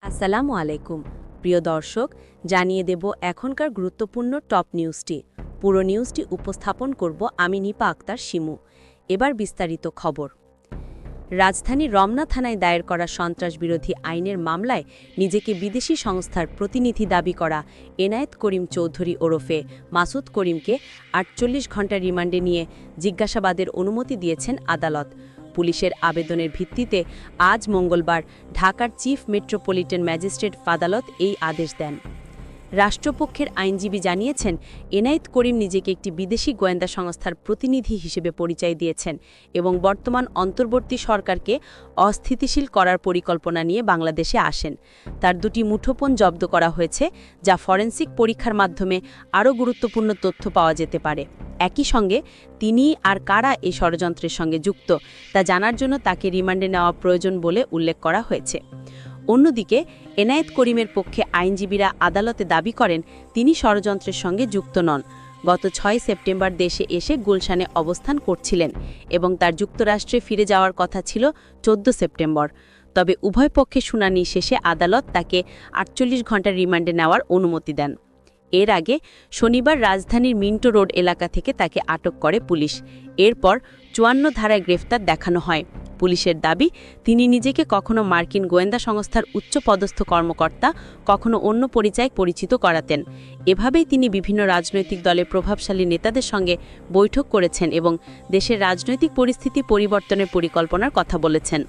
আসসালামু আলাইকুম প্রিয় দর্শক, জানিয়ে দেব এখনকার গুরুত্বপূর্ণ টপ নিউজটি। পুরো নিউজটি উপস্থাপন করব আমি নিপা আক্তার শিমু। এবার বিস্তারিত খবর। রাজধানীর রমনা থানায় দায়ের করা সন্ত্রাসবিরোধী আইনের মামলায় নিজেকে বিদেশি সংস্থার প্রতিনিধি দাবি করা এনায়েত করিম চৌধুরী ওরফে মাসুদ করিমকে ৪৮ ঘণ্টা রিমান্ডে নিয়ে জিজ্ঞাসাবাদের অনুমতি দিয়েছেন আদালত। পুলিশের আবেদনের ভিত্তিতে আজ মঙ্গলবার ঢাকার চিফ মেট্রোপলিটন ম্যাজিস্ট্রেট আদালত এই আদেশ দেন। রাষ্ট্রপক্ষের আইনজীবী জানিয়েছেন, এনায়েত করিম নিজেকে একটি বিদেশি গোয়েন্দা সংস্থার প্রতিনিধি হিসেবে পরিচয় দিয়েছেন এবং বর্তমান অন্তর্বর্তী সরকারকে অস্থিতিশীল করার পরিকল্পনা নিয়ে বাংলাদেশে আসেন। তার দুটি মুঠোফোন জব্দ করা হয়েছে, যা ফরেনসিক পরীক্ষার মাধ্যমে আরও গুরুত্বপূর্ণ তথ্য পাওয়া যেতে পারে। একই সঙ্গে তিনি আর কারা এই ষড়যন্ত্রের সঙ্গে যুক্ত তা জানার জন্য তাকে রিমান্ডে নেওয়া প্রয়োজন বলে উল্লেখ করা হয়েছে। অন্যদিকে এনায়েত করিমের পক্ষে আইনজীবীরা আদালতে দাবি করেন তিনি ষড়যন্ত্রের সঙ্গে যুক্ত নন। গত ৬ সেপ্টেম্বর দেশে এসে গুলশানে অবস্থান করছিলেন এবং তার যুক্তরাষ্ট্রে ফিরে যাওয়ার কথা ছিল ১৪ সেপ্টেম্বর। তবে উভয় পক্ষে শুনানি শেষে আদালত তাকে ৪৮ ঘণ্টার রিমান্ডে নেওয়ার অনুমতি দেন। এর আগে শনিবার রাজধানীর মিন্টো রোড এলাকা থেকে তাকে আটক করে পুলিশ। এরপর ৫৪ ধারায় গ্রেফতার দেখানো হয়। পুলিশের দাবি, তিনি নিজেকে কখনো মার্কিন গোয়েন্দা সংস্থার উচ্চপদস্থ কর্মকর্তা, কখনো অন্য পরিচয়ে পরিচিত করাতেন। এভাবেই তিনি বিভিন্ন রাজনৈতিক দলের প্রভাবশালী নেতাদের সঙ্গে বৈঠক করেছেন এবং দেশের রাজনৈতিক পরিস্থিতি পরিবর্তনের পরিকল্পনার কথা বলেছেন।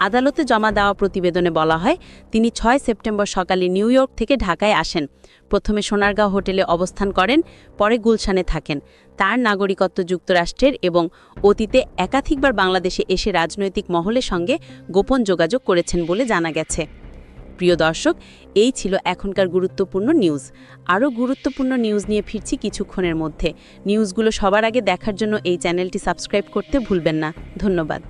আদালতে জমা দেওয়া প্রতিবেদনে বলা হয়, তিনি ৬ সেপ্টেম্বর সকালে নিউ ইয়র্ক থেকে ঢাকায় আসেন। প্রথমে সোনারগাঁও হোটেলে অবস্থান করেন, পরে গুলশানে থাকেন। তার নাগরিকত্ব যুক্তরাষ্ট্রের এবং অতীতে একাধিকবার বাংলাদেশে এসে রাজনৈতিক মহলের সঙ্গে গোপন যোগাযোগ করেছেন বলে জানা গেছে। প্রিয় দর্শক, এই ছিল এখনকার গুরুত্বপূর্ণ নিউজ। আরও গুরুত্বপূর্ণ নিউজ নিয়ে ফিরছি কিছুক্ষণের মধ্যে। নিউজগুলো সবার আগে দেখার জন্য এই চ্যানেলটি সাবস্ক্রাইব করতে ভুলবেন না। ধন্যবাদ।